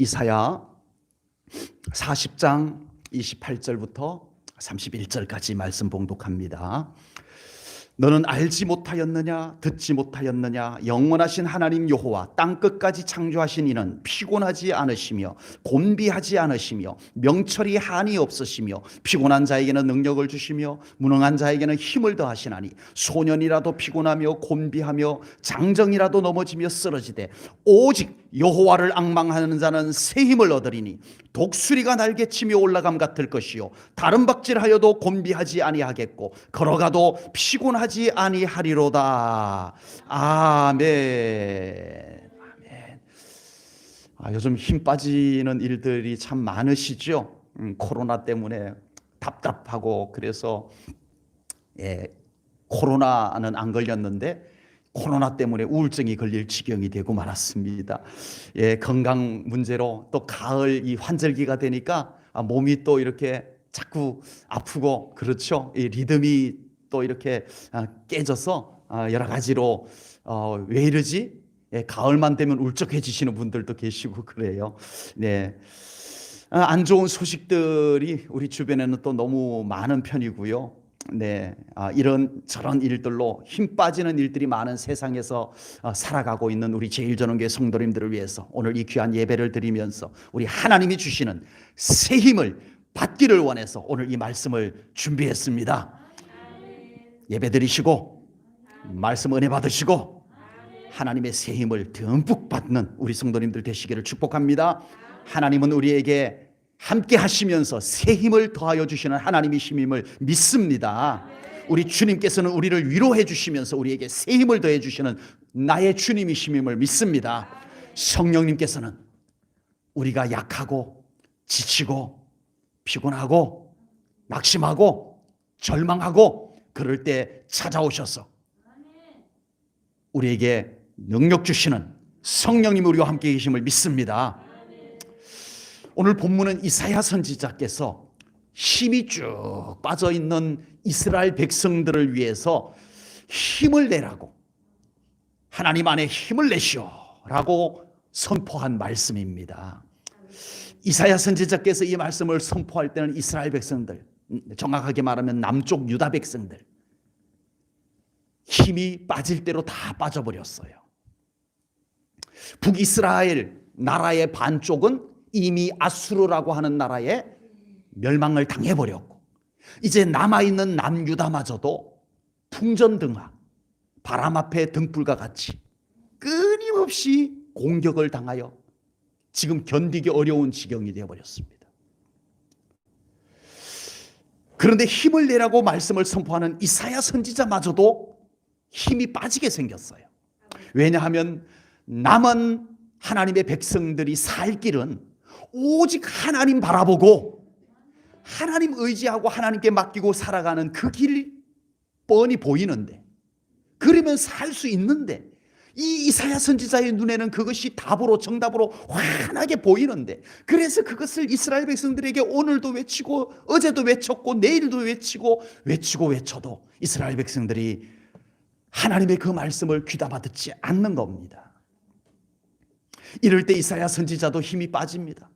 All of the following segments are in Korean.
이사야 40장 28절부터 31절까지 말씀 봉독합니다. 너는 알지 못하였느냐 듣지 못하였느냐 영원하신 하나님 여호와 땅끝까지 창조하신 이는 피곤하지 않으시며 곤비하지 않으시며 명철이 한이 없으시며 피곤한 자에게는 능력을 주시며 무능한 자에게는 힘을 더하시나니 소년이라도 피곤하며 곤비하며 장정이라도 넘어지며 쓰러지되 오직 여호와를 앙망하는 자는 새 힘을 얻으리니 독수리가 날개치며 올라감 같을 것이요 다른 박질하여도 곤비하지 아니하겠고 걸어가도 피곤하지 아니하리로다. 아멘. 아멘. 요즘 힘 빠지는 일들이 참 많으시죠. 코로나 때문에 답답하고 그래서 코로나는 안 걸렸는데 코로나 때문에 우울증이 걸릴 지경이 되고 말았습니다. 건강 문제로 또 가을 이 환절기가 되니까 몸이 또 이렇게 자꾸 아프고 그렇죠. 이 리듬이 또 이렇게 깨져서 여러 가지로 왜 이러지? 가을만 되면 울적해지시는 분들도 계시고 그래요. 네. 안 좋은 소식들이 우리 주변에는 또 너무 많은 편이고요. 네, 이런 저런 일들로 힘 빠지는 일들이 많은 세상에서 살아가고 있는 우리 제일전원교회 성도님들을 위해서 오늘 이 귀한 예배를 드리면서 우리 하나님이 주시는 새 힘을 받기를 원해서 오늘 이 말씀을 준비했습니다. 예배 드리시고 말씀 은혜 받으시고 하나님의 새 힘을 듬뿍 받는 우리 성도님들 되시기를 축복합니다. 하나님은 우리에게 함께 하시면서 새 힘을 더하여 주시는 하나님의 힘임을 믿습니다. 우리 주님께서는 우리를 위로해 주시면서 우리에게 새 힘을 더해 주시는 나의 주님이심임을 믿습니다. 성령님께서는 우리가 약하고 지치고 피곤하고 낙심하고 절망하고 그럴 때 찾아오셔서 우리에게 능력 주시는 성령님 우리와 함께 계심을 믿습니다. 오늘 본문은 이사야 선지자께서 힘이 쭉 빠져있는 이스라엘 백성들을 위해서 힘을 내라고 하나님 안에 힘을 내시오라고 선포한 말씀입니다. 이사야 선지자께서 이 말씀을 선포할 때는 이스라엘 백성들, 정확하게 말하면 남쪽 유다 백성들 힘이 빠질 대로 다 빠져버렸어요. 북이스라엘 나라의 반쪽은 이미 아수르라고 하는 나라에 멸망을 당해버렸고 이제 남아있는 남유다마저도 풍전등화 바람 앞에 등불과 같이 끊임없이 공격을 당하여 지금 견디기 어려운 지경이 되어버렸습니다. 그런데 힘을 내라고 말씀을 선포하는 이사야 선지자마저도 힘이 빠지게 생겼어요. 왜냐하면 남은 하나님의 백성들이 살 길은 오직 하나님 바라보고 하나님 의지하고 하나님께 맡기고 살아가는 그 길이 뻔히 보이는데 그러면 살 수 있는데 이 이사야 선지자의 눈에는 그것이 답으로 정답으로 환하게 보이는데 그래서 그것을 이스라엘 백성들에게 오늘도 외치고 어제도 외쳤고 내일도 외치고 외쳐도 이스라엘 백성들이 하나님의 그 말씀을 귀담아 듣지 않는 겁니다. 이럴 때 이사야 선지자도 힘이 빠집니다.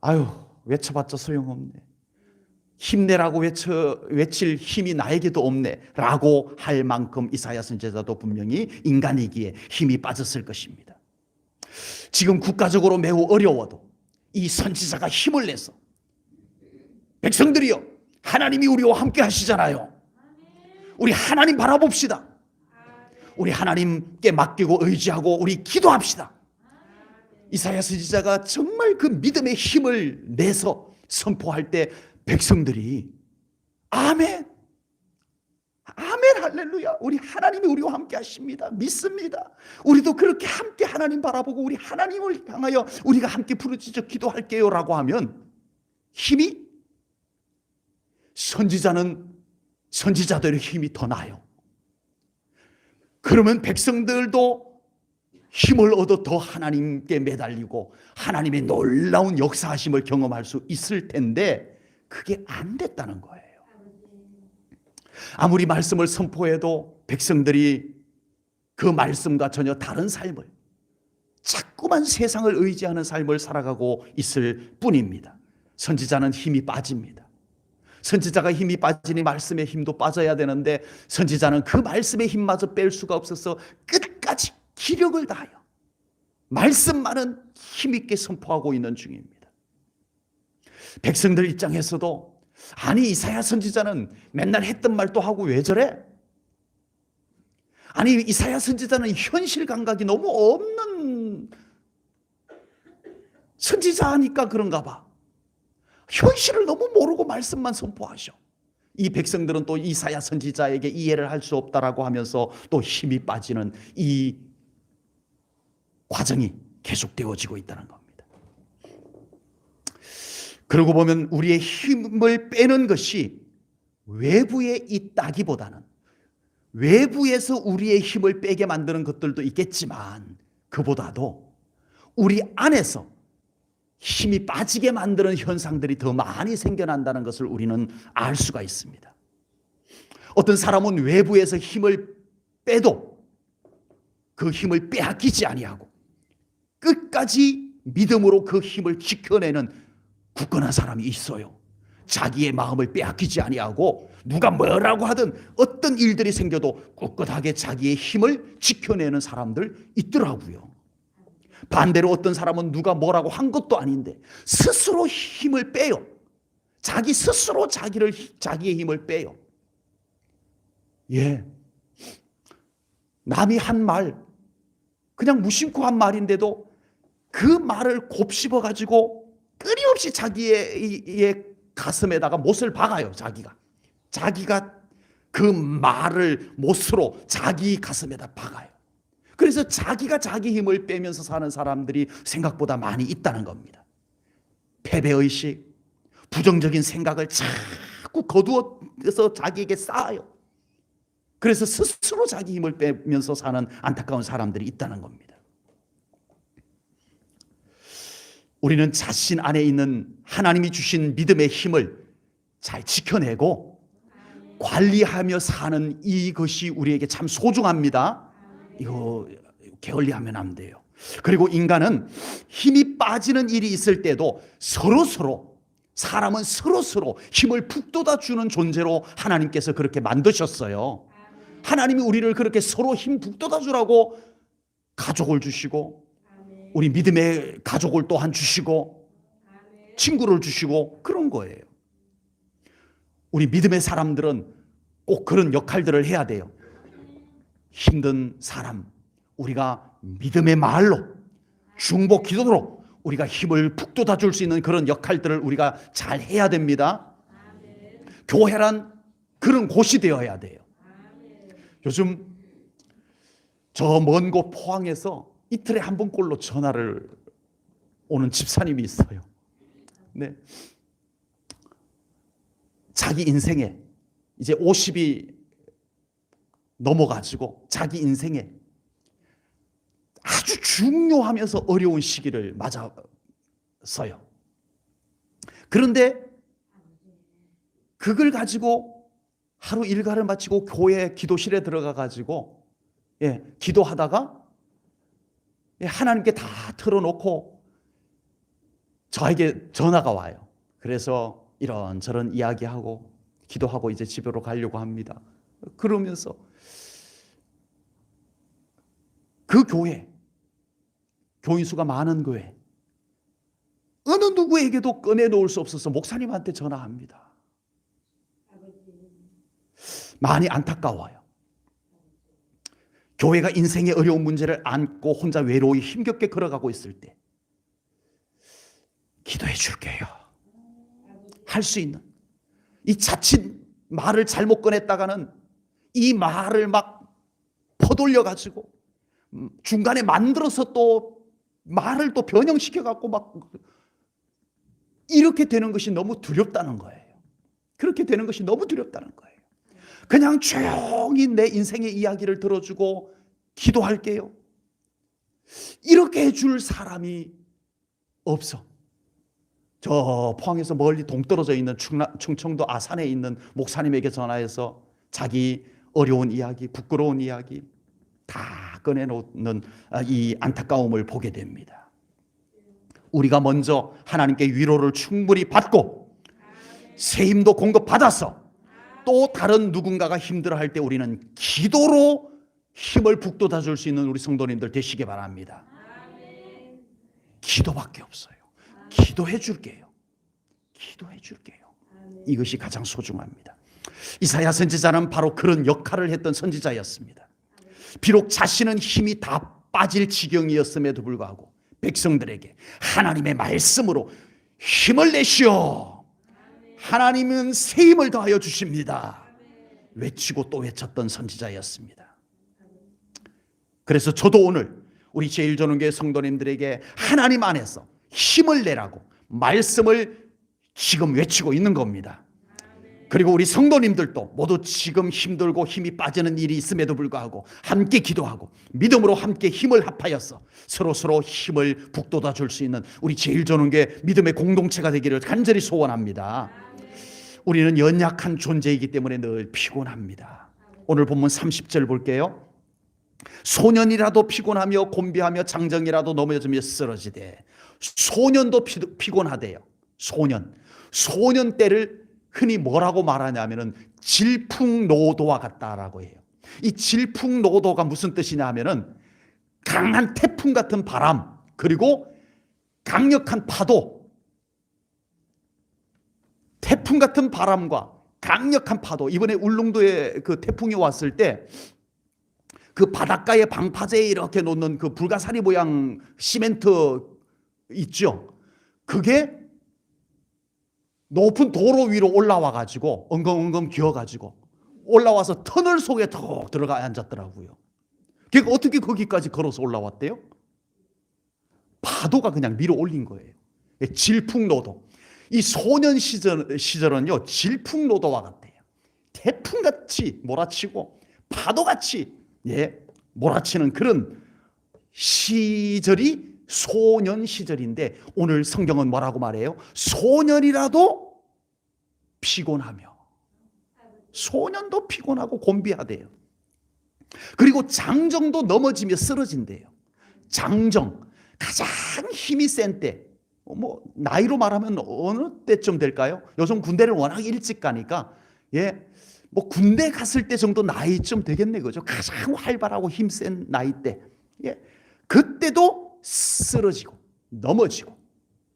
아유, 외쳐봤자 소용없네. 힘내라고 외칠 힘이 나에게도 없네 라고 할 만큼 이사야 선지자도 분명히 인간이기에 힘이 빠졌을 것입니다. 지금 국가적으로 매우 어려워도 이 선지자가 힘을 내서 백성들이여 하나님이 우리와 함께 하시잖아요. 우리 하나님 바라봅시다. 우리 하나님께 맡기고 의지하고 우리 기도합시다. 이사야 선지자가 정말 그 믿음의 힘을 내서 선포할 때 백성들이 아멘, 아멘, 할렐루야, 우리 하나님이 우리와 함께 하십니다. 믿습니다. 우리도 그렇게 함께 하나님 바라보고 우리 하나님을 향하여 우리가 함께 부르짖어 기도할게요 라고 하면 힘이 선지자들의 힘이 더 나요. 그러면 백성들도 힘을 얻어 더 하나님께 매달리고 하나님의 놀라운 역사하심을 경험할 수 있을 텐데 그게 안 됐다는 거예요. 아무리 말씀을 선포해도 백성들이 그 말씀과 전혀 다른 삶을 자꾸만 세상을 의지하는 삶을 살아가고 있을 뿐입니다. 선지자는 힘이 빠집니다. 선지자가 힘이 빠지니 말씀의 힘도 빠져야 되는데 선지자는 그 말씀의 힘마저 뺄 수가 없어서 끝까지 기력을 다하여 말씀만은 힘있게 선포하고 있는 중입니다. 백성들 입장에서도 아니 이사야 선지자는 맨날 했던 말도 하고 왜 저래? 아니 이사야 선지자는 현실 감각이 너무 없는 선지자니까 그런가 봐. 현실을 너무 모르고 말씀만 선포하셔. 이 백성들은 또 이사야 선지자에게 이해를 할 수 없다라고 하면서 또 힘이 빠지는 이 과정이 계속되어지고 있다는 겁니다. 그러고 보면 우리의 힘을 빼는 것이 외부에 있다기보다는 외부에서 우리의 힘을 빼게 만드는 것들도 있겠지만 그보다도 우리 안에서 힘이 빠지게 만드는 현상들이 더 많이 생겨난다는 것을 우리는 알 수가 있습니다. 어떤 사람은 외부에서 힘을 빼도 그 힘을 빼앗기지 아니하고 끝까지 믿음으로 그 힘을 지켜내는 굳건한 사람이 있어요. 자기의 마음을 빼앗기지 아니하고 누가 뭐라고 하든 어떤 일들이 생겨도 꿋꿋하게 자기의 힘을 지켜내는 사람들 있더라고요. 반대로 어떤 사람은 누가 뭐라고 한 것도 아닌데 스스로 힘을 빼요. 자기 스스로 자기의 힘을 빼요. 예. 남이 한 말, 그냥 무심코 한 말인데도 그 말을 곱씹어 가지고 끊임없이 자기의 가슴에다가 못을 박아요. 자기가 그 말을 못으로 자기 가슴에다 박아요. 그래서 자기가 자기 힘을 빼면서 사는 사람들이 생각보다 많이 있다는 겁니다. 패배의식, 부정적인 생각을 자꾸 거두어서 자기에게 쌓아요. 그래서 스스로 자기 힘을 빼면서 사는 안타까운 사람들이 있다는 겁니다. 우리는 자신 안에 있는 하나님이 주신 믿음의 힘을 잘 지켜내고 관리하며 사는 이것이 우리에게 참 소중합니다. 이거 게을리하면 안 돼요. 그리고 인간은 힘이 빠지는 일이 있을 때도 사람은 서로 힘을 북돋아주는 존재로 하나님께서 그렇게 만드셨어요. 하나님이 우리를 그렇게 서로 힘 북돋아주라고 가족을 주시고 우리 믿음의 가족을 또한 주시고 친구를 주시고 그런 거예요. 우리 믿음의 사람들은 꼭 그런 역할들을 해야 돼요. 힘든 사람, 우리가 믿음의 말로 중보 기도로 우리가 힘을 북돋아 줄 수 있는 그런 역할들을 우리가 잘 해야 됩니다. 교회란 그런 곳이 되어야 돼요. 요즘 저 먼 곳 포항에서 이틀에 한 번꼴로 전화를 오는 집사님이 있어요. 네. 자기 인생에 이제 50이 넘어가지고 자기 인생에 아주 중요하면서 어려운 시기를 맞았어요. 그런데 그걸 가지고 하루 일과를 마치고 교회 기도실에 들어가 가지고 기도하다가 하나님께 다 털어놓고 저에게 전화가 와요. 그래서 이런저런 이야기하고 기도하고 이제 집으로 가려고 합니다. 그러면서 그 교회, 교인 수가 많은 교회, 어느 누구에게도 꺼내놓을 수 없어서 목사님한테 전화합니다. 많이 안타까워요. 교회가 인생의 어려운 문제를 안고 혼자 외로이 힘겹게 걸어가고 있을 때 기도해 줄게요. 할 수 있는 이 자칫 말을 잘못 꺼냈다가는 이 말을 막 퍼돌려 가지고 중간에 만들어서 또 말을 또 변형시켜 갖고 막 이렇게 되는 것이 너무 두렵다는 거예요. 그렇게 되는 것이 너무 두렵다는 거예요. 그냥 조용히 내 인생의 이야기를 들어주고 기도할게요. 이렇게 해줄 사람이 없어. 저 포항에서 멀리 동떨어져 있는 충청도 아산에 있는 목사님에게 전화해서 자기 어려운 이야기, 부끄러운 이야기 다 꺼내놓는 이 안타까움을 보게 됩니다. 우리가 먼저 하나님께 위로를 충분히 받고 새 힘도 공급받아서 또 다른 누군가가 힘들어할 때 우리는 기도로 힘을 북돋아 줄 수 있는 우리 성도님들 되시기 바랍니다. 기도밖에 없어요. 기도해 줄게요. 기도해 줄게요. 이것이 가장 소중합니다. 이사야 선지자는 바로 그런 역할을 했던 선지자였습니다. 비록 자신은 힘이 다 빠질 지경이었음에도 불구하고 백성들에게 하나님의 말씀으로 힘을 내시오. 하나님은 새 힘을 더하여 주십니다. 외치고 또 외쳤던 선지자였습니다. 그래서 저도 오늘 우리 제1전원교회 성도님들에게 하나님 안에서 힘을 내라고 말씀을 지금 외치고 있는 겁니다. 그리고 우리 성도님들도 모두 지금 힘들고 힘이 빠지는 일이 있음에도 불구하고 함께 기도하고 믿음으로 함께 힘을 합하여서 서로 힘을 북돋아 줄 수 있는 우리 제1전원교회 믿음의 공동체가 되기를 간절히 소원합니다. 우리는 연약한 존재이기 때문에 늘 피곤합니다. 오늘 본문 30절 볼게요. 소년이라도 피곤하며 곤비하며 장정이라도 넘어지며 쓰러지되. 소년도 피곤하대요. 소년 때를 흔히 뭐라고 말하냐면은 질풍노도와 같다라고 해요. 이 질풍노도가 무슨 뜻이냐 하면은 강한 태풍 같은 바람, 그리고 강력한 파도. 태풍 같은 바람과 강력한 파도. 이번에 울릉도에 그 태풍이 왔을 때 그 바닷가에 방파제에 이렇게 놓는 그 불가사리 모양 시멘트 있죠. 그게 높은 도로 위로 올라와 가지고 엉금엉금 기어 가지고 올라와서 터널 속에 턱 들어가 앉았더라고요. 그러니까 어떻게 거기까지 걸어서 올라왔대요? 파도가 그냥 밀어 올린 거예요. 질풍노도. 이 소년 시절은요 질풍노도와 같아요. 태풍같이 몰아치고 파도같이 몰아치는 그런 시절이 소년 시절인데 오늘 성경은 뭐라고 말해요? 소년이라도 피곤하며. 소년도 피곤하고 곤비하대요. 그리고 장정도 넘어지며 쓰러진대요. 장정, 가장 힘이 센 때, 나이로 말하면 어느 때쯤 될까요? 요즘 군대를 워낙 일찍 가니까 군대 갔을 때 정도 나이쯤 되겠네, 그죠? 가장 활발하고 힘센 나이 때, 그때도 쓰러지고 넘어지고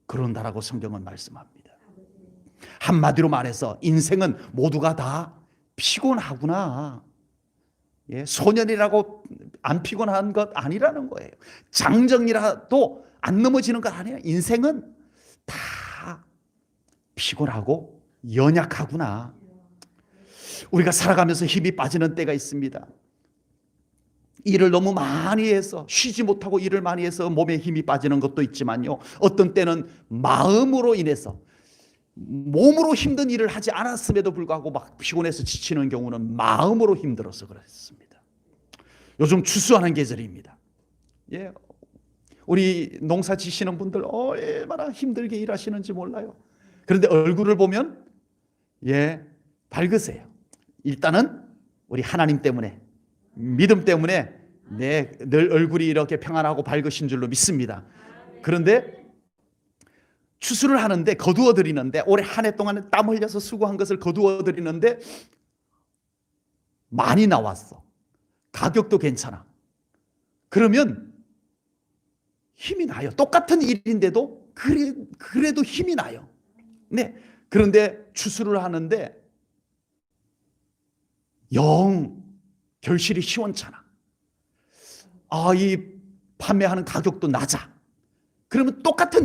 그런다라고 성경은 말씀합니다. 한마디로 말해서 인생은 모두가 다 피곤하구나. 소년이라고 안 피곤한 것 아니라는 거예요. 장정이라도 안 넘어지는 것 아니에요. 인생은 다 피곤하고 연약하구나. 우리가 살아가면서 힘이 빠지는 때가 있습니다. 일을 너무 많이 해서 쉬지 못하고 일을 많이 해서 몸에 힘이 빠지는 것도 있지만요, 어떤 때는 마음으로 인해서 몸으로 힘든 일을 하지 않았음에도 불구하고 막 피곤해서 지치는 경우는 마음으로 힘들어서 그렇습니다. 요즘 추수하는 계절입니다. 우리 농사 지시는 분들 얼마나 힘들게 일하시는지 몰라요. 그런데 얼굴을 보면 밝으세요. 일단은 우리 하나님 때문에, 믿음 때문에 늘 얼굴이 이렇게 평안하고 밝으신 줄로 믿습니다. 그런데 추수를 하는데 거두어 드리는데, 올해 한 해 동안 땀 흘려서 수고한 것을 거두어 드리는데 많이 나왔어. 가격도 괜찮아. 그러면 힘이 나요. 똑같은 일인데도 그래도 힘이 나요. 그런데 추수를 하는데 영 결실이 시원찮아. 이 판매하는 가격도 낮아. 그러면 똑같은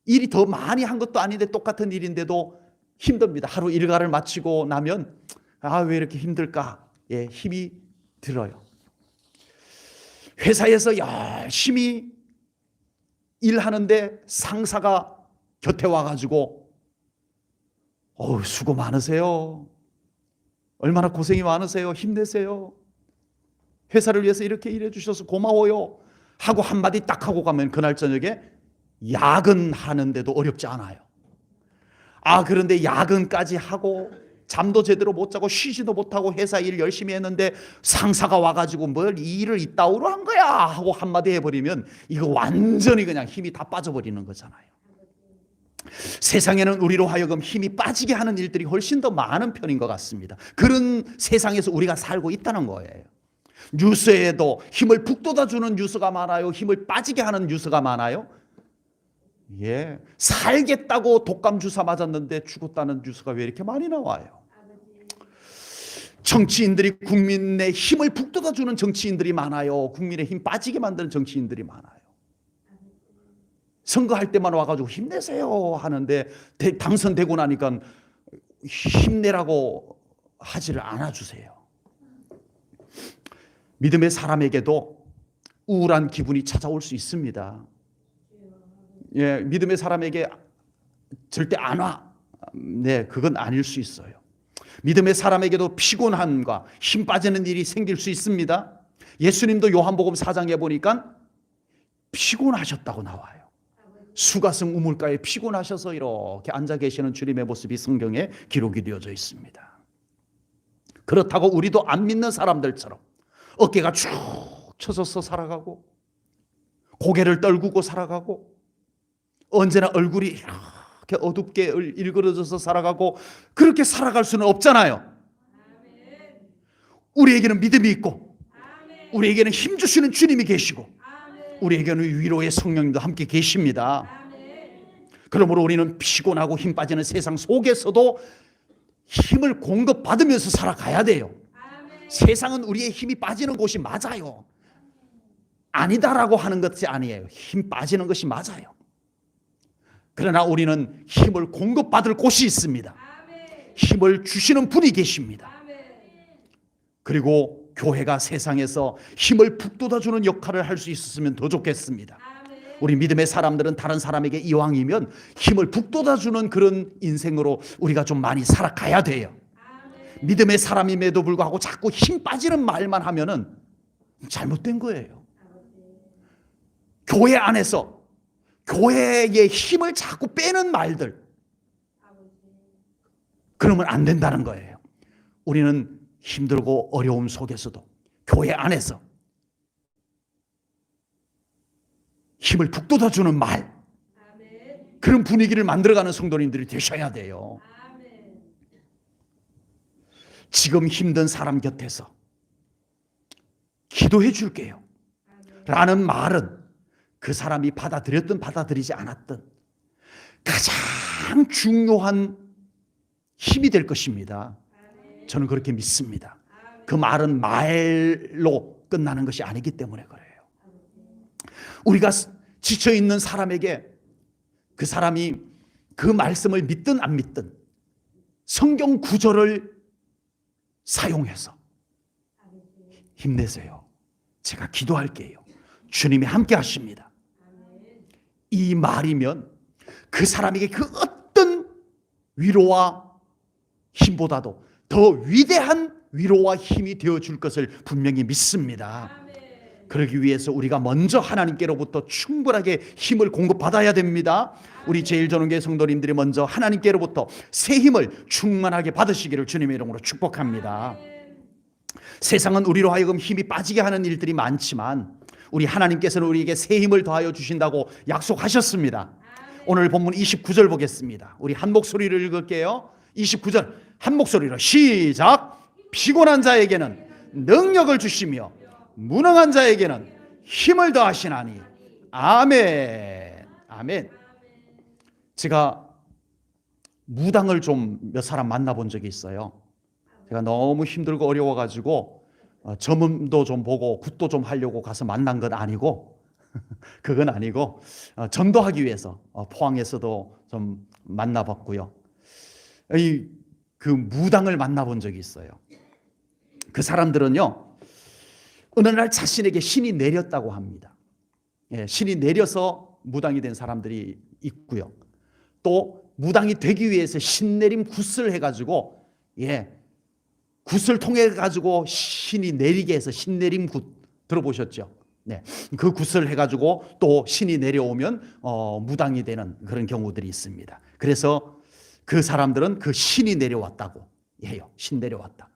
일이 더 많이 한 것도 아닌데 똑같은 일인데도 힘듭니다. 하루 일과를 마치고 나면 왜 이렇게 힘들까? 힘이 들어요. 회사에서 열심히 일하는데 상사가 곁에 와가지고 수고 많으세요. 얼마나 고생이 많으세요. 힘내세요. 회사를 위해서 이렇게 일해 주셔서 고마워요 하고 한마디 딱 하고 가면 그날 저녁에 야근하는데도 어렵지 않아요. 그런데 야근까지 하고 잠도 제대로 못 자고 쉬지도 못하고 회사 일 열심히 했는데 상사가 와가지고 뭘 이 일을 이따위로 한 거야 하고 한마디 해버리면 이거 완전히 그냥 힘이 다 빠져버리는 거잖아요. 세상에는 우리로 하여금 힘이 빠지게 하는 일들이 훨씬 더 많은 편인 것 같습니다. 그런 세상에서 우리가 살고 있다는 거예요. 뉴스에도 힘을 북돋아주는 뉴스가 많아요. 힘을 빠지게 하는 뉴스가 많아요. 예, 살겠다고 독감 주사 맞았는데 죽었다는 뉴스가 왜 이렇게 많이 나와요? 정치인들이 국민의 힘을 북돋아주는 정치인들이 많아요. 국민의 힘 빠지게 만드는 정치인들이 많아요. 선거할 때만 와가지고 힘내세요 하는데 당선되고 나니까 힘내라고 하지를 않아주세요. 믿음의 사람에게도 우울한 기분이 찾아올 수 있습니다. 예, 믿음의 사람에게 절대 안 와. 네, 그건 아닐 수 있어요. 믿음의 사람에게도 피곤함과 힘 빠지는 일이 생길 수 있습니다. 예수님도 요한복음 4장에 보니까 피곤하셨다고 나와요. 수가성 우물가에 피곤하셔서 이렇게 앉아 계시는 주님의 모습이 성경에 기록이 되어져 있습니다. 그렇다고 우리도 안 믿는 사람들처럼 어깨가 쭉 쳐져서 살아가고 고개를 떨구고 살아가고 언제나 얼굴이 이렇게 어둡게 일그러져서 살아가고 그렇게 살아갈 수는 없잖아요. 우리에게는 믿음이 있고 우리에게는 힘 주시는 주님이 계시고 우리에게는 위로의 성령님도 함께 계십니다. 그러므로 우리는 피곤하고 힘 빠지는 세상 속에서도 힘을 공급받으면서 살아가야 돼요. 세상은 우리의 힘이 빠지는 곳이 맞아요. 아니다라고 하는 것이 아니에요. 힘 빠지는 것이 맞아요. 그러나 우리는 힘을 공급받을 곳이 있습니다. 힘을 주시는 분이 계십니다. 그리고 교회가 세상에서 힘을 북돋아주는 역할을 할 수 있었으면 더 좋겠습니다. 우리 믿음의 사람들은 다른 사람에게 이왕이면 힘을 북돋아주는 그런 인생으로 우리가 좀 많이 살아가야 돼요. 믿음의 사람임에도 불구하고 자꾸 힘 빠지는 말만 하면은 잘못된 거예요. 교회 안에서 교회의 힘을 자꾸 빼는 말들, 그러면 안 된다는 거예요. 우리는 힘들고 어려움 속에서도 교회 안에서 힘을 북돋아주는 말, 그런 분위기를 만들어가는 성도님들이 되셔야 돼요. 지금 힘든 사람 곁에서 기도해 줄게요 라는 말은 그 사람이 받아들였든 받아들이지 않았든 가장 중요한 힘이 될 것입니다. 저는 그렇게 믿습니다. 그 말은 말로 끝나는 것이 아니기 때문에 그래요. 우리가 지쳐있는 사람에게 그 사람이 그 말씀을 믿든 안 믿든 성경 구절을 사용해서 힘내세요. 제가 기도할게요. 주님이 함께 하십니다. 이 말이면 그 사람에게 그 어떤 위로와 힘보다도 더 위대한 위로와 힘이 되어줄 것을 분명히 믿습니다. 그러기 위해서 우리가 먼저 하나님께로부터 충분하게 힘을 공급받아야 됩니다. 우리 제일전원교회 성도님들이 먼저 하나님께로부터 새 힘을 충만하게 받으시기를 주님의 이름으로 축복합니다. 세상은 우리로 하여금 힘이 빠지게 하는 일들이 많지만 우리 하나님께서는 우리에게 새 힘을 더하여 주신다고 약속하셨습니다. 오늘 본문 29절 보겠습니다. 우리 한 목소리를 읽을게요. 29절 한 목소리로 시작. 피곤한 자에게는 능력을 주시며 무능한 자에게는 힘을 더하시나니. 아멘. 아멘. 제가 무당을 좀 몇 사람 만나본 적이 있어요. 제가 너무 힘들고 어려워가지고 점도 좀 보고 굿도 좀 하려고 가서 만난 건 아니고 그건 아니고 전도하기 위해서 포항에서도 좀 만나봤고요. 그 무당을 만나본 적이 있어요. 그 사람들은요 어느 날 자신에게 신이 내렸다고 합니다. 예, 신이 내려서 무당이 된 사람들이 있고요. 또 무당이 되기 위해서 신내림 굿을 해가지고 굿을 통해 가지고 신이 내리게 해서 신내림 굿 들어보셨죠? 네, 그 굿을 해가지고 또 신이 내려오면 무당이 되는 그런 경우들이 있습니다. 그래서 그 사람들은 그 신이 내려왔다고 신 내려왔다.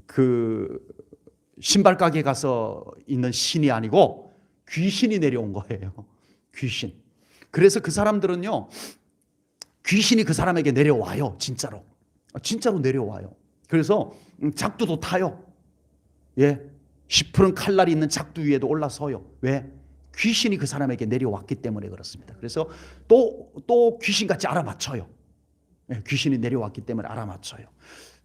그 신발 가게 가서 있는 신이 아니고 귀신이 내려온 거예요. 귀신. 그래서 그 사람들은요, 귀신이 그 사람에게 내려와요. 진짜로 내려와요. 그래서 작두도 타요. 시푸른 칼날이 있는 작두 위에도 올라서요. 왜? 귀신이 그 사람에게 내려왔기 때문에 그렇습니다. 그래서 또 귀신같이 알아맞혀요. 귀신이 내려왔기 때문에 알아맞혀요.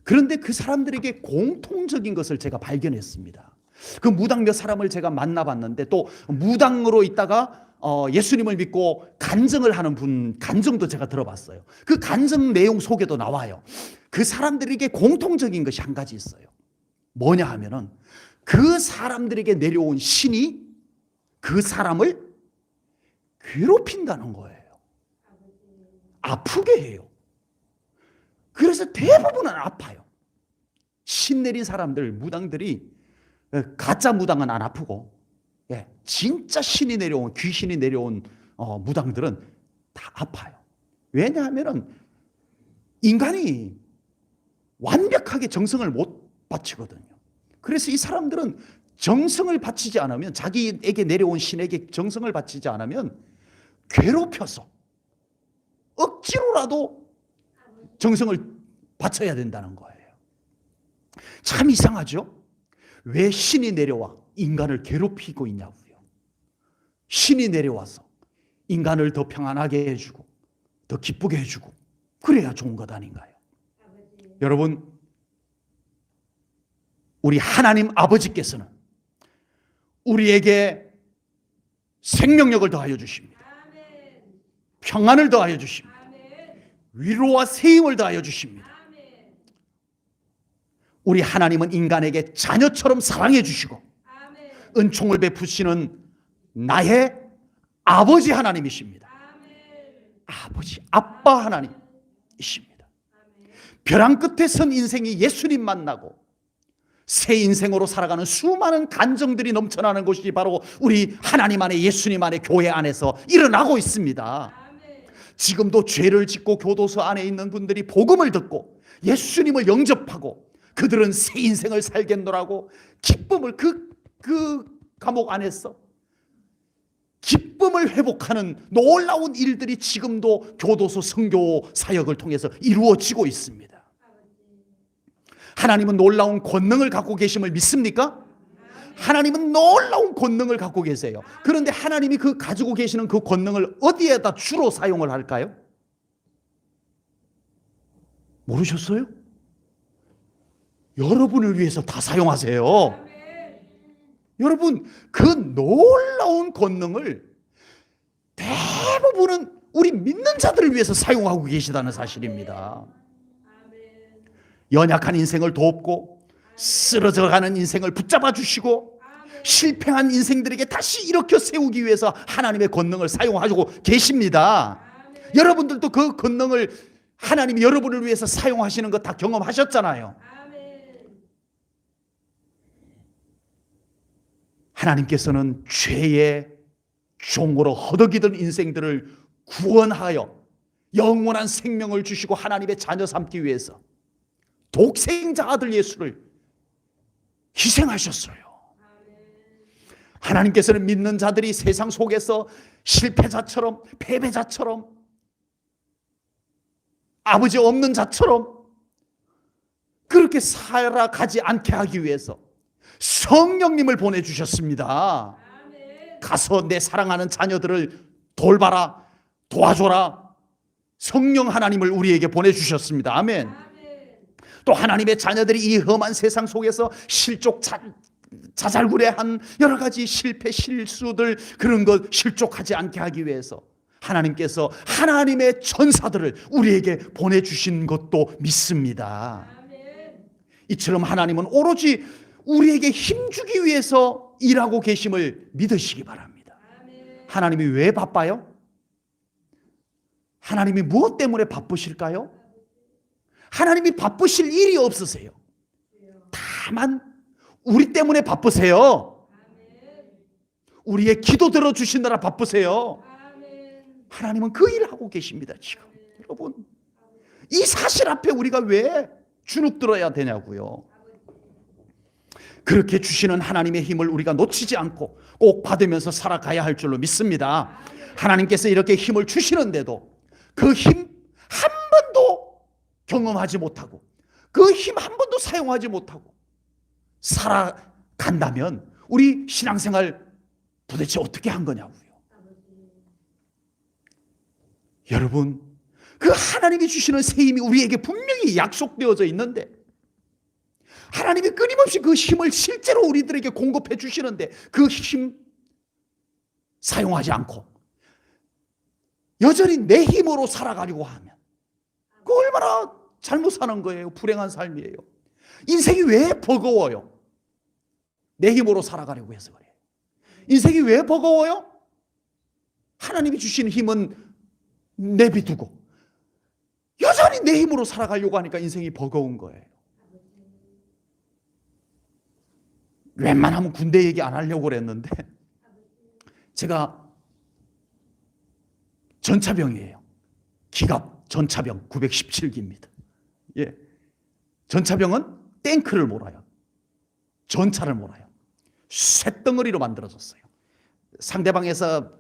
그런데 그 사람들에게 공통적인 것을 제가 발견했습니다. 그 무당 몇 사람을 제가 만나봤는데, 또 무당으로 있다가 예수님을 믿고 간증을 하는 분 간증도 제가 들어봤어요. 그 간증 내용 속에도 나와요. 그 사람들에게 공통적인 것이 한 가지 있어요. 뭐냐 하면은, 그 사람들에게 내려온 신이 그 사람을 괴롭힌다는 거예요. 아프게 해요. 그래서 대부분은 아파요. 신 내린 사람들, 무당들이, 가짜 무당은 안 아프고, 진짜 신이 내려온, 귀신이 내려온 무당들은 다 아파요. 왜냐하면 인간이 완벽하게 정성을 못 바치거든요. 그래서 이 사람들은 정성을 바치지 않으면, 자기에게 내려온 신에게 정성을 바치지 않으면 괴롭혀서 억지로라도 정성을 바쳐야 된다는 거예요. 참 이상하죠? 왜 신이 내려와 인간을 괴롭히고 있냐고요. 신이 내려와서 인간을 더 평안하게 해주고 더 기쁘게 해주고 그래야 좋은 것 아닌가요? 여러분, 우리 하나님 아버지께서는 우리에게 생명력을 더하여 주십니다. 평안을 더하여 주십니다. 위로와 세임을 더하여 주십니다. 우리 하나님은 인간에게 자녀처럼 사랑해 주시고 은총을 베푸시는 나의 아버지 하나님이십니다. 아빠 하나님이십니다. 벼랑 끝에 선 인생이 예수님 만나고 새 인생으로 살아가는 수많은 간증들이 넘쳐나는 것이 바로 우리 하나님 안에, 예수님 안에, 교회 안에서 일어나고 있습니다. 지금도 죄를 짓고 교도소 안에 있는 분들이 복음을 듣고 예수님을 영접하고 그들은 새 인생을 살겠노라고 기쁨을, 그 감옥 안에서 기쁨을 회복하는 놀라운 일들이 지금도 교도소 선교 사역을 통해서 이루어지고 있습니다. 하나님은 놀라운 권능을 갖고 계심을 믿습니까? 하나님은 놀라운 권능을 갖고 계세요. 그런데 하나님이 가지고 계시는 그 권능을 어디에다 주로 사용을 할까요? 모르셨어요? 여러분을 위해서 다 사용하세요. 여러분, 그 놀라운 권능을 대부분은 우리 믿는 자들을 위해서 사용하고 계시다는 사실입니다. 연약한 인생을 돕고 쓰러져가는 인생을 붙잡아 주시고 실패한 인생들에게 다시 일으켜 세우기 위해서 하나님의 권능을 사용하고 계십니다. 여러분들도 그 권능을 하나님이 여러분을 위해서 사용하시는 거 다 경험하셨잖아요. 하나님께서는 죄의 종으로 허덕이던 인생들을 구원하여 영원한 생명을 주시고 하나님의 자녀 삼기 위해서 독생자 아들 예수를 희생하셨어요. 하나님께서는 믿는 자들이 세상 속에서 실패자처럼, 패배자처럼, 아버지 없는 자처럼 그렇게 살아가지 않게 하기 위해서 성령님을 보내주셨습니다. 가서 내 사랑하는 자녀들을 돌봐라, 도와줘라. 성령 하나님을 우리에게 보내주셨습니다. 아멘. 또 하나님의 자녀들이 이 험한 세상 속에서 자잘구레한 여러 가지 실패, 실수들, 그런 것 실족하지 않게 하기 위해서 하나님께서 하나님의 전사들을 우리에게 보내주신 것도 믿습니다. 이처럼 하나님은 오로지 우리에게 힘주기 위해서 일하고 계심을 믿으시기 바랍니다. 하나님이 왜 바빠요? 하나님이 무엇 때문에 바쁘실까요? 하나님이 바쁘실 일이 없으세요. 다만 우리 때문에 바쁘세요. 우리의 기도 들어주시느라 바쁘세요. 하나님은 그 일을 하고 계십니다. 지금 여러분, 이 사실 앞에 우리가 왜 주눅 들어야 되냐고요. 그렇게 주시는 하나님의 힘을 우리가 놓치지 않고 꼭 받으면서 살아가야 할 줄로 믿습니다. 하나님께서 이렇게 힘을 주시는데도 그 힘 한 번도 경험하지 못하고 그 힘 한 번도 사용하지 못하고 살아간다면 우리 신앙생활 도대체 어떻게 한 거냐고요. 여러분, 그 하나님이 주시는 새 힘이 우리에게 분명히 약속되어져 있는데 하나님이 끊임없이 그 힘을 실제로 우리들에게 공급해 주시는데 그 힘 사용하지 않고 여전히 내 힘으로 살아가려고 하면 그 얼마나 잘못 사는 거예요. 불행한 삶이에요. 인생이 왜 버거워요? 내 힘으로 살아가려고 해서 그래요. 인생이 왜 버거워요? 하나님이 주신 힘은 내비두고 여전히 내 힘으로 살아가려고 하니까 인생이 버거운 거예요. 웬만하면 군대 얘기 안 하려고 그랬는데 제가 전차병이에요. 기갑 전차병 917기입니다. 예. 전차병은 탱크를 몰아요. 전차를 몰아요. 쇳덩어리로 만들어졌어요. 상대방에서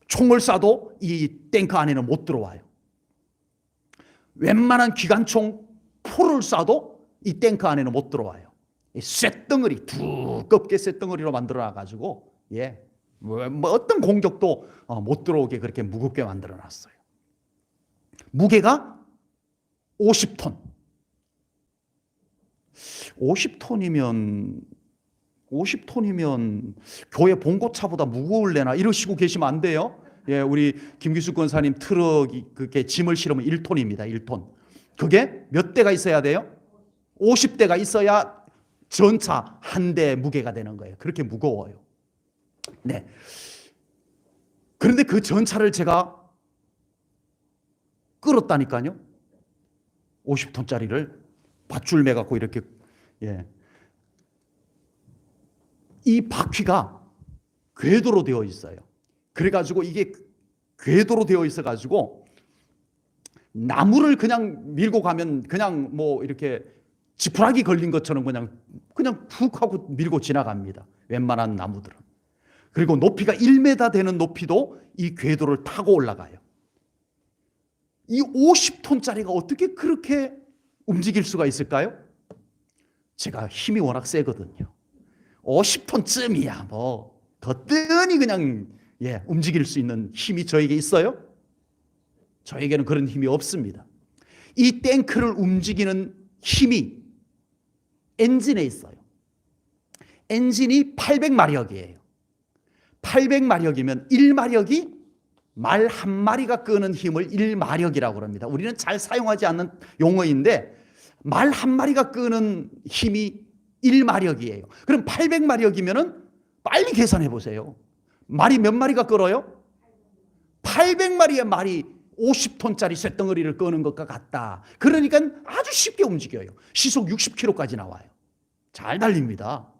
총을 쏴도 이 탱크 안에는 못 들어와요. 웬만한 기관총 포를 쏴도 이 탱크 안에는 못 들어와요. 쇳덩어리, 두껍게 쇳덩어리로 만들어놔가지고 뭐 어떤 공격도 못 들어오게 그렇게 무겁게 만들어놨어요. 무게가 50톤. 50톤이면 교회 봉고차보다 무거울래나 이러시고 계시면 안 돼요. 예, 우리 김기수 권사님 트럭이 그게 짐을 실으면 1톤입니다. 1톤. 그게 몇 대가 있어야 돼요? 50대가 있어야 전차 한 대 무게가 되는 거예요. 그렇게 무거워요. 네. 그런데 그 전차를 제가 끌었다니까요. 50톤짜리를 밧줄 매갖고 이렇게 이 바퀴가 궤도로 되어 있어요. 그래가지고 이게 궤도로 되어 있어가지고 나무를 그냥 밀고 가면 그냥 뭐 이렇게 지푸라기 걸린 것처럼 그냥 푹 하고 밀고 지나갑니다. 웬만한 나무들은. 그리고 높이가 1m 되는 높이도 이 궤도를 타고 올라가요. 이 50톤짜리가 어떻게 그렇게 움직일 수가 있을까요? 제가 힘이 워낙 세거든요. 50톤쯤이야 뭐 거뜬히 그냥 움직일 수 있는 힘이 저에게 있어요? 저에게는 그런 힘이 없습니다. 이 탱크를 움직이는 힘이 엔진에 있어요. 엔진이 800마력이에요. 800마력이면 1마력이 말 한 마리가 끄는 힘을 1마력이라고 합니다. 우리는 잘 사용하지 않는 용어인데 말 한 마리가 끄는 힘이 1마력이에요. 그럼 800마력이면 빨리 계산해 보세요. 말이 몇 마리가 끌어요? 800마리의 말이 50톤짜리 쇳덩어리를 끄는 것과 같다. 그러니까 아주 쉽게 움직여요. 시속 60km까지 나와요. 잘 달립니다.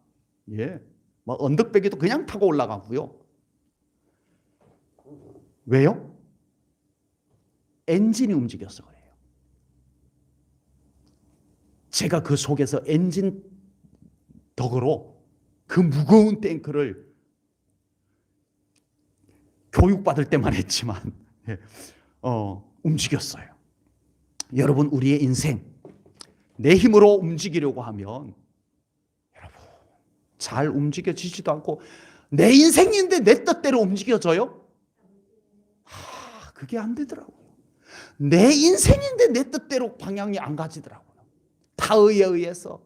뭐 언덕배기도 그냥 타고 올라가고요. 왜요? 엔진이 움직여서 그래요. 제가 그 속에서 엔진 덕으로 그 무거운 탱크를 교육받을 때만 했지만 움직였어요. 여러분, 우리의 인생 내 힘으로 움직이려고 하면 여러분 잘 움직여지지도 않고 내 인생인데 내 뜻대로 움직여져요? 그게 안 되더라고요. 내 인생인데 내 뜻대로 방향이 안 가지더라고요. 타의에 의해서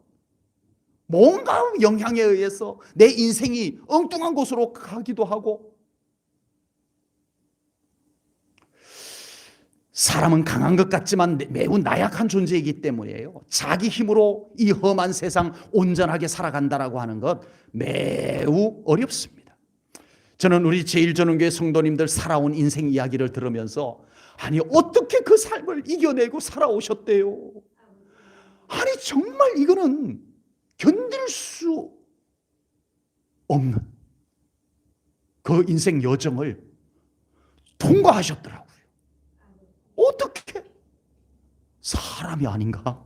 뭔가 영향에 의해서 내 인생이 엉뚱한 곳으로 가기도 하고 사람은 강한 것 같지만 매우 나약한 존재이기 때문이에요. 자기 힘으로 이 험한 세상 온전하게 살아간다라고 하는 것 매우 어렵습니다. 저는 우리 제1전원교회 성도님들 살아온 인생 이야기를 들으면서 아니 어떻게 그 삶을 이겨내고 살아오셨대요. 아니 정말 이거는 견딜 수 없는 그 인생 여정을 통과하셨더라고요. 어떻게? 사람이 아닌가?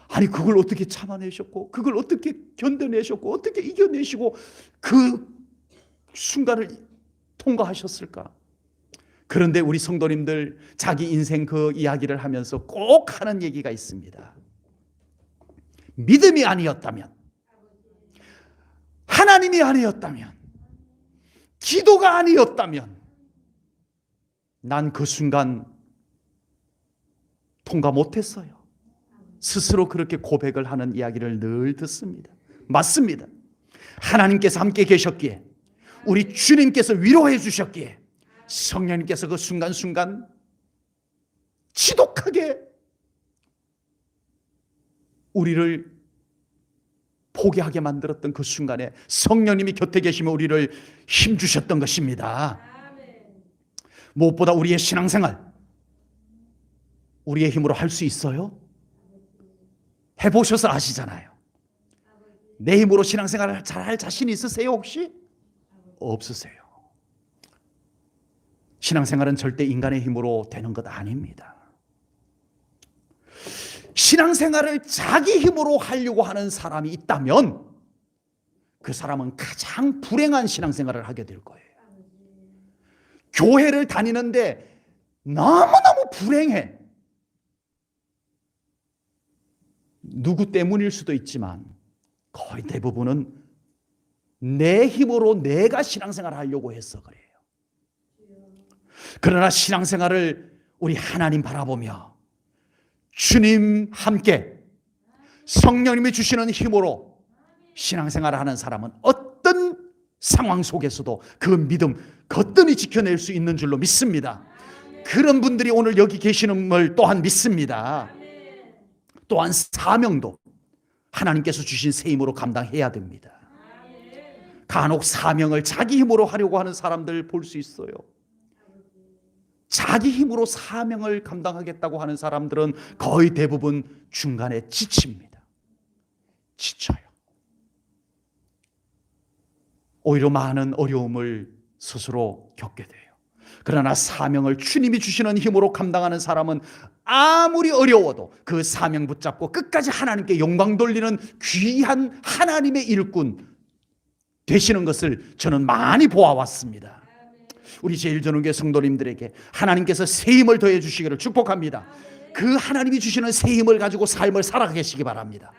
아니 그걸 어떻게 참아내셨고, 그걸 어떻게 견뎌내셨고, 어떻게 이겨내시고 그 순간을 통과하셨을까? 그런데 우리 성도님들 자기 인생 그 이야기를 하면서 꼭 하는 얘기가 있습니다. 믿음이 아니었다면, 하나님이 아니었다면, 기도가 아니었다면 난 그 순간 통과 못했어요. 스스로 그렇게 고백을 하는 이야기를 늘 듣습니다. 맞습니다. 하나님께서 함께 계셨기에, 우리 주님께서 위로해 주셨기에, 성령님께서 그 순간순간 지독하게 우리를 포기하게 만들었던 그 순간에 성령님이 곁에 계시며 우리를 힘주셨던 것입니다. 무엇보다 우리의 신앙생활, 우리의 힘으로 할 수 있어요? 해보셔서 아시잖아요. 내 힘으로 신앙생활을 잘할 자신이 있으세요 혹시? 없으세요. 신앙생활은 절대 인간의 힘으로 되는 것 아닙니다. 신앙생활을 자기 힘으로 하려고 하는 사람이 있다면 그 사람은 가장 불행한 신앙생활을 하게 될 거예요. 교회를 다니는데 너무너무 불행해. 누구 때문일 수도 있지만 거의 대부분은 내 힘으로 내가 신앙생활을 하려고 해서 그래요. 그러나 신앙생활을 우리 하나님 바라보며 주님 함께 성령님이 주시는 힘으로 신앙생활을 하는 사람은 어떤 상황 속에서도 그 믿음 거뜬히 지켜낼 수 있는 줄로 믿습니다. 그런 분들이 오늘 여기 계시는 걸 또한 믿습니다. 또한 사명도 하나님께서 주신 새 힘으로 감당해야 됩니다. 간혹 사명을 자기 힘으로 하려고 하는 사람들 볼 수 있어요. 자기 힘으로 사명을 감당하겠다고 하는 사람들은 거의 대부분 중간에 지칩니다. 지쳐요. 오히려 많은 어려움을 스스로 겪게 돼요. 그러나 사명을 주님이 주시는 힘으로 감당하는 사람은 아무리 어려워도 그 사명 붙잡고 끝까지 하나님께 영광 돌리는 귀한 하나님의 일꾼 되시는 것을 저는 많이 보아왔습니다. 우리 제일전원교회 성도님들에게 하나님께서 새 힘을 더해 주시기를 축복합니다. 그 하나님이 주시는 새 힘을 가지고 삶을 살아가시기 바랍니다.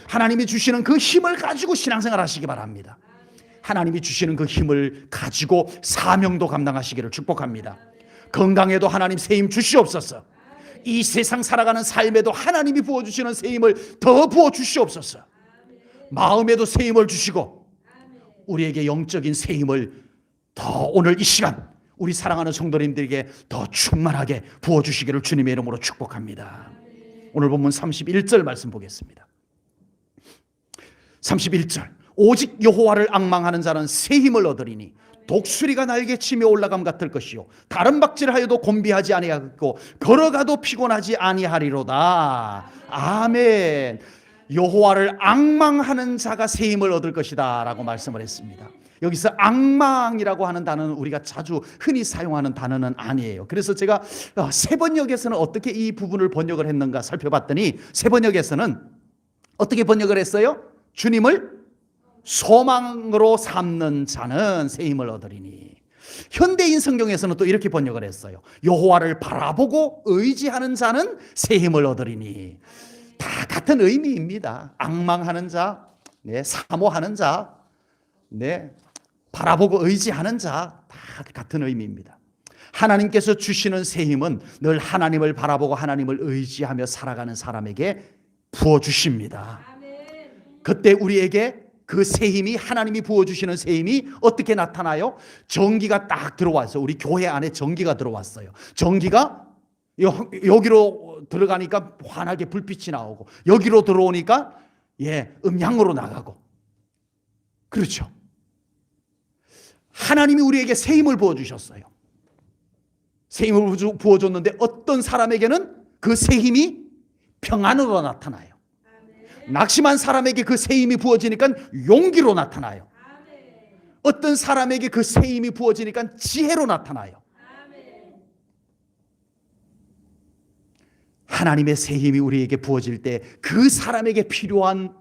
하나님이 주시는 그 힘을 가지고 신앙생활 하시기 바랍니다. 하나님이 주시는 그 힘을 가지고 사명도 감당하시기를 축복합니다. 건강에도 하나님 새 힘 주시옵소서. 이 세상 살아가는 삶에도 하나님이 부어주시는 새 힘을 더 부어주시옵소서. 마음에도 새 힘을 주시고 우리에게 영적인 새 힘을 더 오늘 이 시간 우리 사랑하는 성도님들에게 더 충만하게 부어주시기를 주님의 이름으로 축복합니다. 오늘 본문 31절 말씀 보겠습니다. 31절 오직 여호와를 앙망하는 자는 새 힘을 얻으리니 독수리가 날개치며 올라감 같을 것이요 다른 박질하여도 곤비하지 아니하겠고 걸어가도 피곤하지 아니하리로다. 아멘. 여호와를 앙망하는 자가 새 힘을 얻을 것이다 라고 말씀을 했습니다. 여기서 앙망이라고 하는 단어는 우리가 자주 흔히 사용하는 단어는 아니에요. 그래서 제가 세번역에서는 어떻게 이 부분을 번역을 했는가 살펴봤더니 세번역에서는 어떻게 번역을 했어요? 주님을 소망으로 삼는 자는 새 힘을 얻으리니. 현대인 성경에서는 또 이렇게 번역을 했어요. 여호와를 바라보고 의지하는 자는 새 힘을 얻으리니. 다 같은 의미입니다. 앙망하는 자, 네, 사모하는 자, 네, 바라보고 의지하는 자, 다 같은 의미입니다. 하나님께서 주시는 새 힘은 늘 하나님을 바라보고 하나님을 의지하며 살아가는 사람에게 부어주십니다. 그때 우리에게 그 새 힘이 하나님이 부어주시는 새 힘이 어떻게 나타나요? 전기가 딱 들어와서 우리 교회 안에 전기가 들어왔어요. 전기가 여기로 들어가니까 환하게 불빛이 나오고 여기로 들어오니까 음향으로 나가고 그렇죠. 하나님이 우리에게 새 힘을 부어주셨어요. 새 힘을 부어줬는데 어떤 사람에게는 그 새 힘이 평안으로 나타나요. 낙심한 사람에게 그 새 힘이 부어지니까 용기로 나타나요. 어떤 사람에게 그 새 힘이 부어지니까 지혜로 나타나요. 하나님의 새 힘이 우리에게 부어질 때 그 사람에게 필요한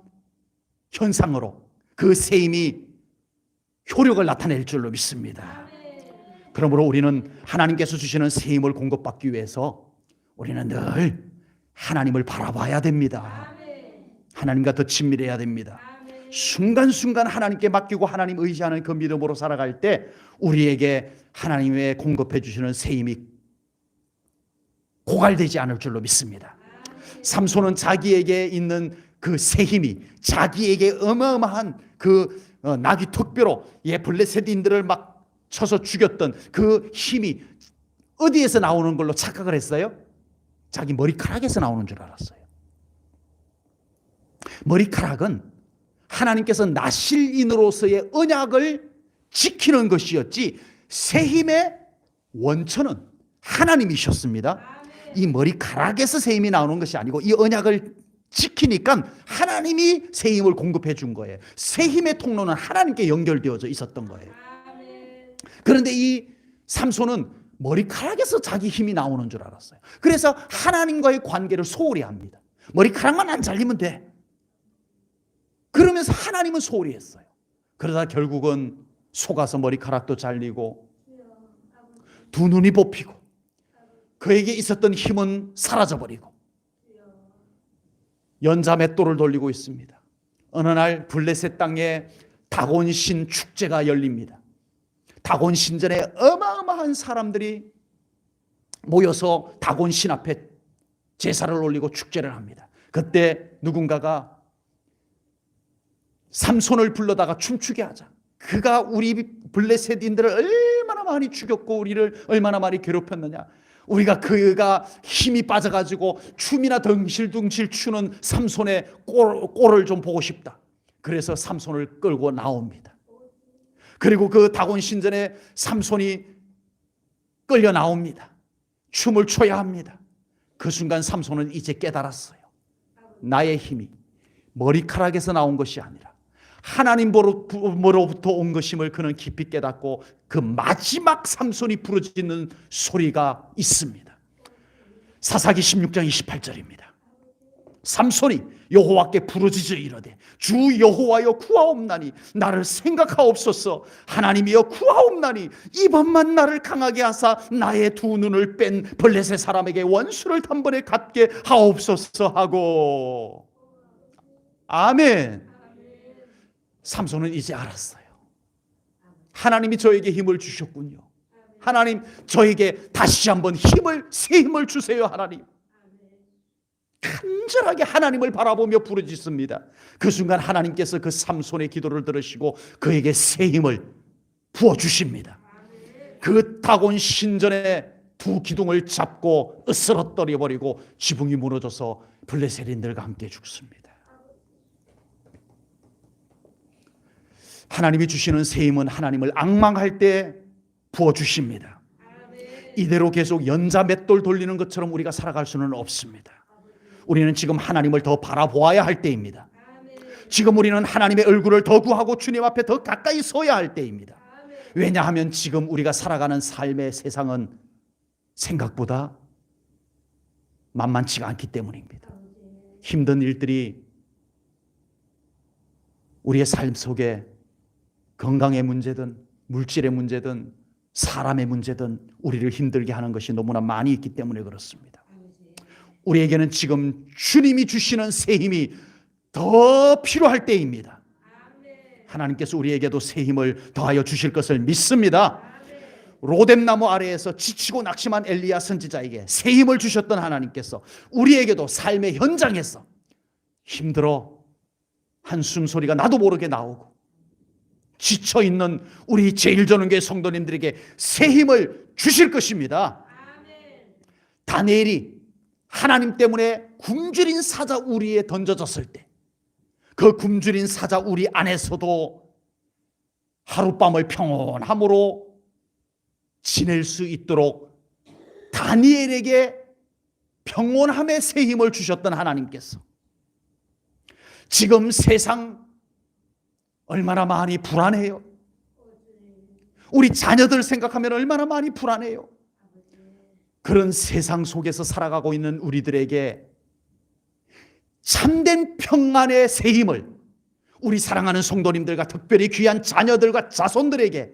현상으로 그 새 힘이 효력을 나타낼 줄로 믿습니다. 그러므로 우리는 하나님께서 주시는 새 힘을 공급받기 위해서 우리는 늘 하나님을 바라봐야 됩니다. 하나님과 더 친밀해야 됩니다. 순간순간 하나님께 맡기고 하나님 의지하는 그 믿음으로 살아갈 때 우리에게 하나님의 공급해 주시는 새 힘이 고갈되지 않을 줄로 믿습니다. 삼손은 자기에게 있는 그 새 힘이 자기에게 어마어마한 그 나귀 턱뼈로 블레셋인들을 막 쳐서 죽였던 그 힘이 어디에서 나오는 걸로 착각을 했어요? 자기 머리카락에서 나오는 줄 알았어요. 머리카락은 하나님께서 나실인으로서의 언약을 지키는 것이었지 새 힘의 원천은 하나님이셨습니다. 이 머리카락에서 새 힘이 나오는 것이 아니고 이 언약을 지키니까 하나님이 새 힘을 공급해 준 거예요. 새 힘의 통로는 하나님께 연결되어져 있었던 거예요. 그런데 이 삼손은 머리카락에서 자기 힘이 나오는 줄 알았어요. 그래서 하나님과의 관계를 소홀히 합니다. 머리카락만 안 잘리면 돼. 그러면서 하나님은 소홀히 했어요. 그러다 결국은 속아서 머리카락도 잘리고 두 눈이 뽑히고 그에게 있었던 힘은 사라져버리고 연자 맷돌을 돌리고 있습니다. 어느 날 블레셋 땅에 다곤신 축제가 열립니다. 다곤신전에 어마어마한 사람들이 모여서 다곤신 앞에 제사를 올리고 축제를 합니다. 그때 누군가가 삼손을 불러다가 춤추게 하자. 그가 우리 블레셋인들을 얼마나 많이 죽였고 우리를 얼마나 많이 괴롭혔느냐. 우리가 그가 힘이 빠져가지고 춤이나 덩실덩실 추는 삼손의 꼴을 좀 보고 싶다. 그래서 삼손을 끌고 나옵니다. 그리고 그 다곤 신전에 삼손이 끌려 나옵니다. 춤을 춰야 합니다. 그 순간 삼손은 이제 깨달았어요. 나의 힘이 머리카락에서 나온 것이 아니라 하나님으로부터 온 것임을 그는 깊이 깨닫고 그 마지막 삼손이 부르짖는 소리가 있습니다. 사사기 16장 28절입니다. 삼손이 여호와께 부르짖어 이르되 주 여호와여 구하옵나니 나를 생각하옵소서. 하나님이여 구하옵나니 이번만 나를 강하게 하사 나의 두 눈을 뺀 블레셋 사람에게 원수를 단번에 갚게 하옵소서 하고. 아멘. 삼손은 이제 알았어요. 하나님이 저에게 힘을 주셨군요. 하나님 저에게 다시 한번 새 힘을 주세요. 하나님. 간절하게 하나님을 바라보며 부르짖습니다. 그 순간 하나님께서 그 삼손의 기도를 들으시고 그에게 새 힘을 부어주십니다. 그 다곤 신전의 두 기둥을 잡고 으스러뜨려 버리고 지붕이 무너져서 블레셋인들과 함께 죽습니다. 하나님이 주시는 새 힘은 하나님을 앙망할 때 부어주십니다. 이대로 계속 연자 맷돌 돌리는 것처럼 우리가 살아갈 수는 없습니다. 우리는 지금 하나님을 더 바라보아야 할 때입니다. 지금 우리는 하나님의 얼굴을 더 구하고 주님 앞에 더 가까이 서야 할 때입니다. 왜냐하면 지금 우리가 살아가는 삶의 세상은 생각보다 만만치가 않기 때문입니다. 힘든 일들이 우리의 삶 속에 건강의 문제든 물질의 문제든 사람의 문제든 우리를 힘들게 하는 것이 너무나 많이 있기 때문에 그렇습니다. 우리에게는 지금 주님이 주시는 새 힘이 더 필요할 때입니다. 하나님께서 우리에게도 새 힘을 더하여 주실 것을 믿습니다. 로뎀나무 아래에서 지치고 낙심한 엘리야 선지자에게 새 힘을 주셨던 하나님께서 우리에게도 삶의 현장에서 힘들어 한숨 소리가 나도 모르게 나오고 지쳐있는 우리 제일전원교회 성도님들에게 새 힘을 주실 것입니다. 다니엘이 하나님 때문에 굶주린 사자 우리에 던져졌을 때 그 굶주린 사자 우리 안에서도 하룻밤을 평온함으로 지낼 수 있도록 다니엘에게 평온함의 새 힘을 주셨던 하나님께서 지금 세상 얼마나 많이 불안해요. 우리 자녀들 생각하면 얼마나 많이 불안해요. 그런 세상 속에서 살아가고 있는 우리들에게 참된 평안의 새 힘을 우리 사랑하는 성도님들과 특별히 귀한 자녀들과 자손들에게,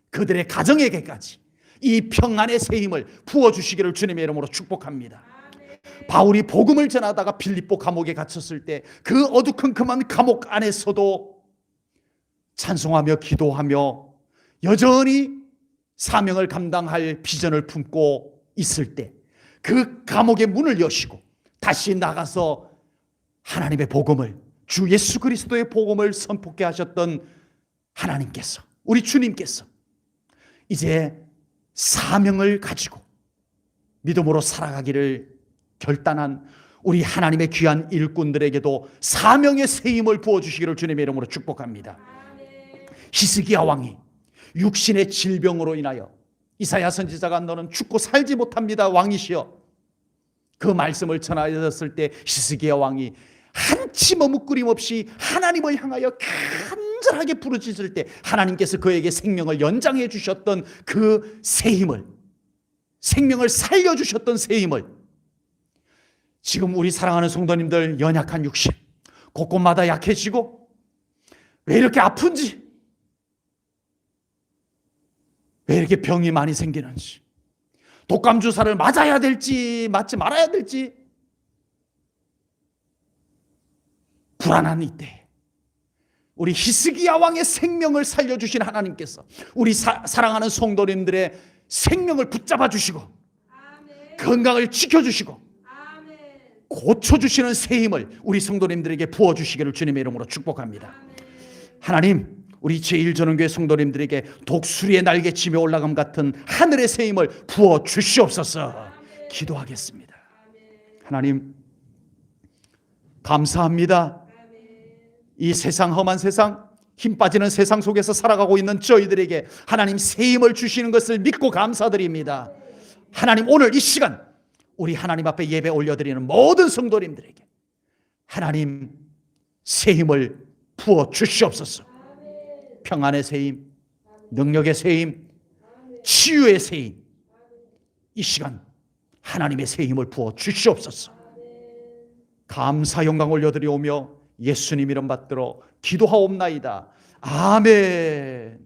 그들의 가정에게까지 이 평안의 새 힘을 부어주시기를 주님의 이름으로 축복합니다. 바울이 복음을 전하다가 빌립보 감옥에 갇혔을 때 그 어두컴컴한 감옥 안에서도 찬송하며 기도하며 여전히 사명을 감당할 비전을 품고 있을 때 그 감옥의 문을 여시고 다시 나가서 하나님의 복음을, 주 예수 그리스도의 복음을 선포케 하셨던 하나님께서, 우리 주님께서 이제 사명을 가지고 믿음으로 살아가기를 결단한 우리 하나님의 귀한 일꾼들에게도 사명의 새 힘을 부어주시기를 주님의 이름으로 축복합니다. 히스기야 왕이 육신의 질병으로 인하여 이사야 선지자가 너는 죽고 살지 못합니다 왕이시여, 그 말씀을 전하였을 때 히스기야 왕이 한치 머뭇거림 없이 하나님을 향하여 간절하게 부르짖을 때 하나님께서 그에게 생명을 연장해 주셨던 그 새 힘을, 생명을 살려주셨던 새 힘을 지금 우리 사랑하는 성도님들, 연약한 육신 곳곳마다 약해지고 왜 이렇게 아픈지, 왜 이렇게 병이 많이 생기는지, 독감 주사를 맞아야 될지 맞지 말아야 될지 불안한 이때 우리 히스기야 왕의 생명을 살려주신 하나님께서 우리 사랑하는 성도님들의 생명을 붙잡아 주시고 건강을 지켜주시고 고쳐주시는 새 힘을 우리 성도님들에게 부어주시기를 주님의 이름으로 축복합니다. 하나님, 우리 제1전원교회 성도님들에게 독수리의 날개치며 올라감 같은 하늘의 새 힘을 부어주시옵소서. 기도하겠습니다. 하나님, 감사합니다. 이 세상, 험한 세상, 힘 빠지는 세상 속에서 살아가고 있는 저희들에게 하나님 새 힘을 주시는 것을 믿고 감사드립니다. 하나님, 오늘 이 시간 우리 하나님 앞에 예배 올려드리는 모든 성도님들에게 하나님 새 힘을 부어 주시옵소서. 평안의 새 힘, 능력의 새 힘, 치유의 새 힘, 이 시간 하나님의 새 힘을 부어 주시옵소서. 감사 영광 올려드리오며 예수님 이름 받들어 기도하옵나이다. 아멘.